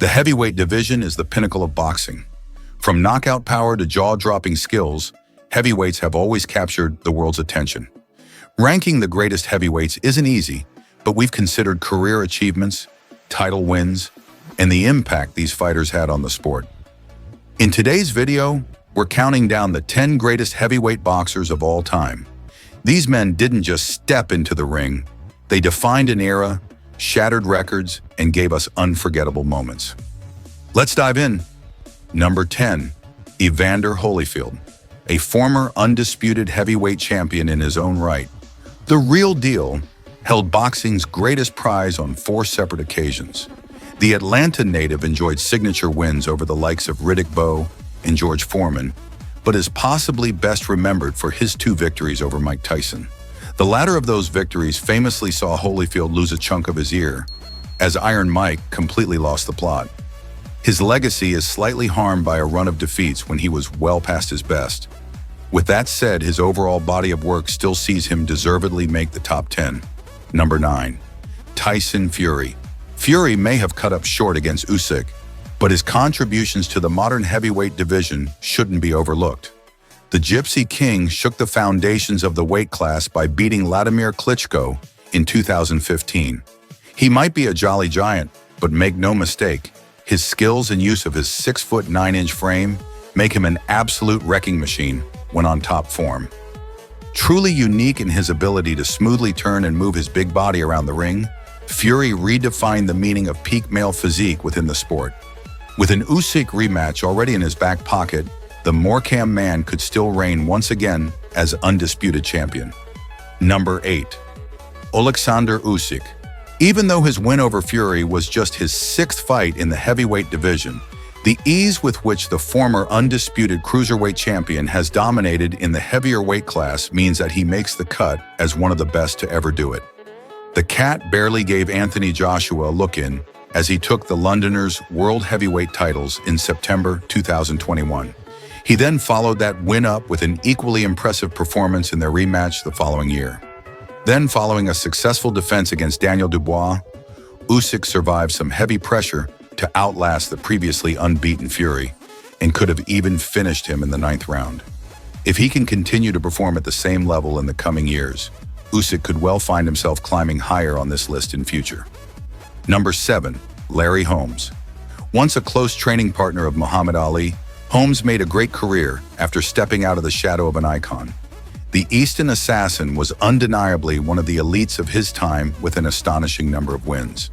The heavyweight division is the pinnacle of boxing. From knockout power to jaw-dropping skills, heavyweights have always captured the world's attention. Ranking the greatest heavyweights isn't easy, but we've considered career achievements, title wins, and the impact these fighters had on the sport. In today's video, we're counting down the 10 greatest heavyweight boxers of all time. These men didn't just step into the ring, they defined an era, shattered records, and gave us unforgettable moments. Let's dive in. Number 10, Evander Holyfield, a former undisputed heavyweight champion in his own right. The real deal held boxing's greatest prize on 4 separate occasions. The Atlanta native enjoyed signature wins over the likes of Riddick Bowe and George Foreman, but is possibly best remembered for his 2 victories over Mike Tyson. The latter of those victories famously saw Holyfield lose a chunk of his ear, as Iron Mike completely lost the plot. His legacy is slightly harmed by a run of defeats when he was well past his best. With that said, his overall body of work still sees him deservedly make the top 10. Number 9, Tyson Fury. Fury may have cut up short against Usyk, but his contributions to the modern heavyweight division shouldn't be overlooked. The Gypsy King shook the foundations of the weight class by beating Vladimir Klitschko in 2015. He might be a jolly giant, but make no mistake, his skills and use of his 6'9" frame make him an absolute wrecking machine when on top form. Truly unique in his ability to smoothly turn and move his big body around the ring, Fury redefined the meaning of peak male physique within the sport. With an Usyk rematch already in his back pocket, the Morecambe man could still reign once again as undisputed champion. Number 8, Oleksandr Usyk. Even though his win over Fury was just his 6th fight in the heavyweight division, the ease with which the former undisputed cruiserweight champion has dominated in the heavier weight class means that he makes the cut as one of the best to ever do it. The Cat barely gave Anthony Joshua a look-in as he took the Londoners' world heavyweight titles in September 2021. He then followed that win up with an equally impressive performance in their rematch the following year. Then, following a successful defense against Daniel Dubois, Usyk survived some heavy pressure to outlast the previously unbeaten Fury and could have even finished him in the 9th round. If he can continue to perform at the same level in the coming years, Usyk could well find himself climbing higher on this list in future. Number 7, Larry Holmes. Once a close training partner of Muhammad Ali, Holmes made a great career after stepping out of the shadow of an icon. The Eastern Assassin was undeniably one of the elites of his time with an astonishing number of wins.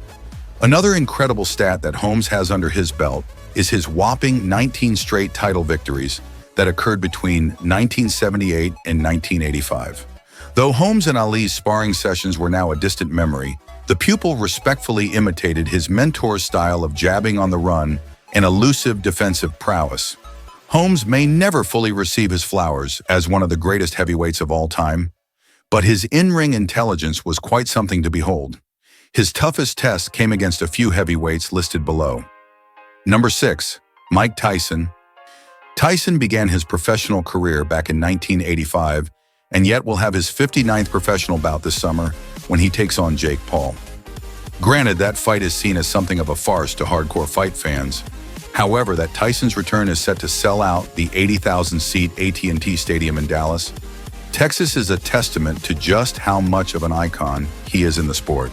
Another incredible stat that Holmes has under his belt is his whopping 19 straight title victories that occurred between 1978 and 1985. Though Holmes and Ali's sparring sessions were now a distant memory, the pupil respectfully imitated his mentor's style of jabbing on the run and elusive defensive prowess. Holmes may never fully receive his flowers as one of the greatest heavyweights of all time, but his in-ring intelligence was quite something to behold. His toughest test came against a few heavyweights listed below. Number 6, Mike Tyson. Tyson began his professional career back in 1985 and yet will have his 59th professional bout this summer when he takes on Jake Paul. Granted, that fight is seen as something of a farce to hardcore fight fans. However, that Tyson's return is set to sell out the 80,000-seat AT&T Stadium in Dallas. Texas is a testament to just how much of an icon he is in the sport.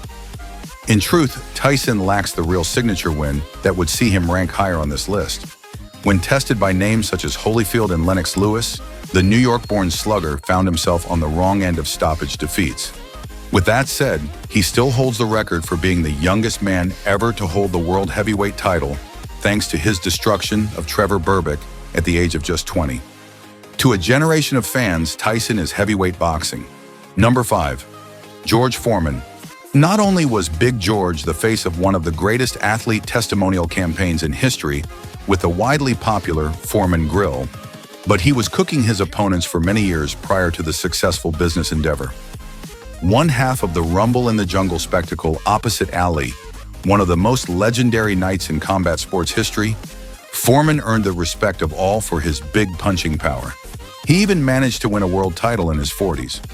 In truth, Tyson lacks the real signature win that would see him rank higher on this list. When tested by names such as Holyfield and Lennox Lewis, the New York-born slugger found himself on the wrong end of stoppage defeats. With that said, he still holds the record for being the youngest man ever to hold the world heavyweight title, thanks to his destruction of Trevor Berbick at the age of just 20. To a generation of fans, Tyson is heavyweight boxing. Number 5, George Foreman. Not only was Big George the face of one of the greatest athlete testimonial campaigns in history with the widely popular Foreman Grill, but he was cooking his opponents for many years prior to the successful business endeavor. One half of the Rumble in the Jungle spectacle opposite Ali, one of the most legendary nights in combat sports history, Foreman earned the respect of all for his big punching power. He even managed to win a world title in his 40s.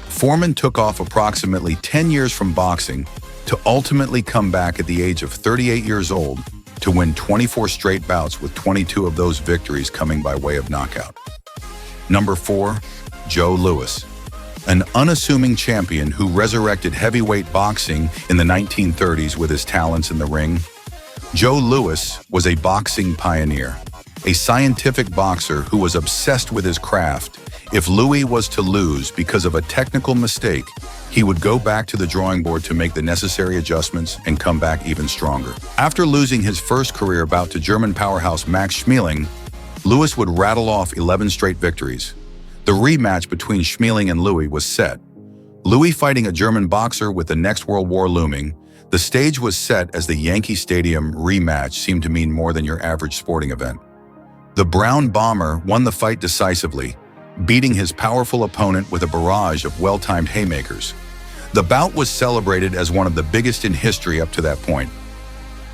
Foreman took off approximately 10 years from boxing to ultimately come back at the age of 38 years old to win 24 straight bouts, with 22 of those victories coming by way of knockout. Number 4, Joe Louis. An unassuming champion who resurrected heavyweight boxing in the 1930s with his talents in the ring. Joe Louis was a boxing pioneer, a scientific boxer who was obsessed with his craft. If Louis was to lose because of a technical mistake, he would go back to the drawing board to make the necessary adjustments and come back even stronger. After losing his first career bout to German powerhouse Max Schmeling, Louis would rattle off 11 straight victories. The rematch between Schmeling and Louis was set. Louis fighting a German boxer with the next World War looming. The stage was set as the Yankee Stadium rematch seemed to mean more than your average sporting event. The Brown Bomber won the fight decisively, beating his powerful opponent with a barrage of well-timed haymakers. The bout was celebrated as one of the biggest in history up to that point.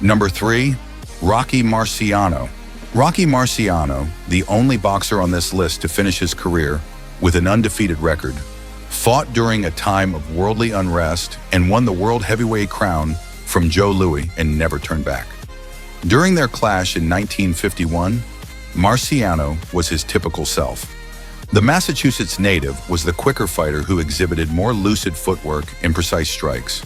Number 3, Rocky Marciano. Rocky Marciano, the only boxer on this list to finish his career with an undefeated record, fought during a time of worldly unrest and won the world heavyweight crown from Joe Louis and never turned back. During their clash in 1951, Marciano was his typical self. The Massachusetts native was the quicker fighter who exhibited more lucid footwork and precise strikes.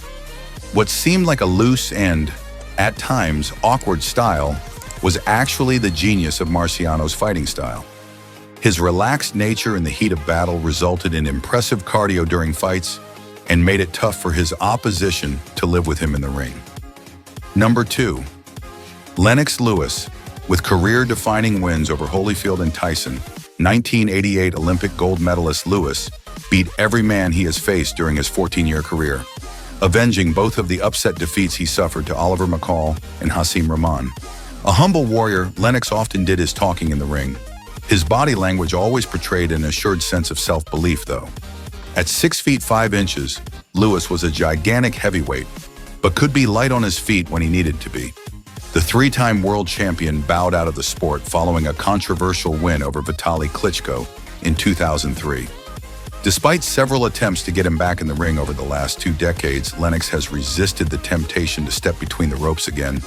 What seemed like a loose and, at times, awkward style was actually the genius of Marciano's fighting style. His relaxed nature in the heat of battle resulted in impressive cardio during fights and made it tough for his opposition to live with him in the ring. Number 2, Lennox Lewis. With career-defining wins over Holyfield and Tyson, 1988 Olympic gold medalist Lewis beat every man he has faced during his 14-year career, avenging both of the upset defeats he suffered to Oliver McCall and Hasim Rahman. A humble warrior, Lennox often did his talking in the ring. His body language always portrayed an assured sense of self-belief, though. At 6 feet 5 inches, Lewis was a gigantic heavyweight, but could be light on his feet when he needed to be. The 3-time world champion bowed out of the sport following a controversial win over Vitaly Klitschko in 2003. Despite several attempts to get him back in the ring over the last 2 decades, Lennox has resisted the temptation to step between the ropes again,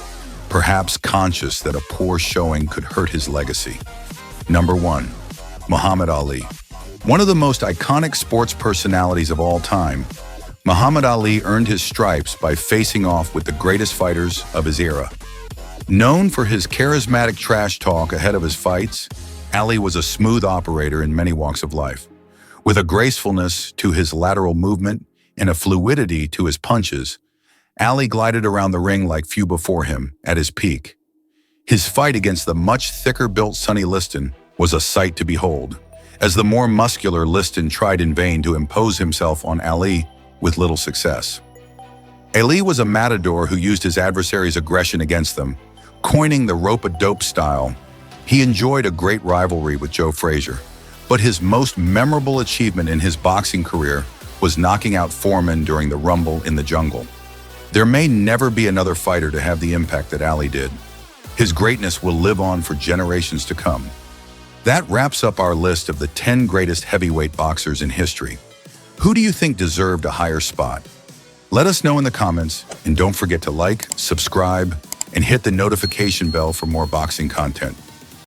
perhaps conscious that a poor showing could hurt his legacy. Number 1, Muhammad Ali. One of the most iconic sports personalities of all time, Muhammad Ali earned his stripes by facing off with the greatest fighters of his era. Known for his charismatic trash talk ahead of his fights, Ali was a smooth operator in many walks of life. With a gracefulness to his lateral movement and a fluidity to his punches, Ali glided around the ring like few before him at his peak. His fight against the much thicker-built Sonny Liston was a sight to behold, as the more muscular Liston tried in vain to impose himself on Ali with little success. Ali was a matador who used his adversary's aggression against them, coining the rope-a-dope style. He enjoyed a great rivalry with Joe Frazier, but his most memorable achievement in his boxing career was knocking out Foreman during the Rumble in the Jungle. There may never be another fighter to have the impact that Ali did. His greatness will live on for generations to come. That wraps up our list of the 10 greatest heavyweight boxers in history. Who do you think deserved a higher spot? Let us know in the comments, and don't forget to like, subscribe, and hit the notification bell for more boxing content.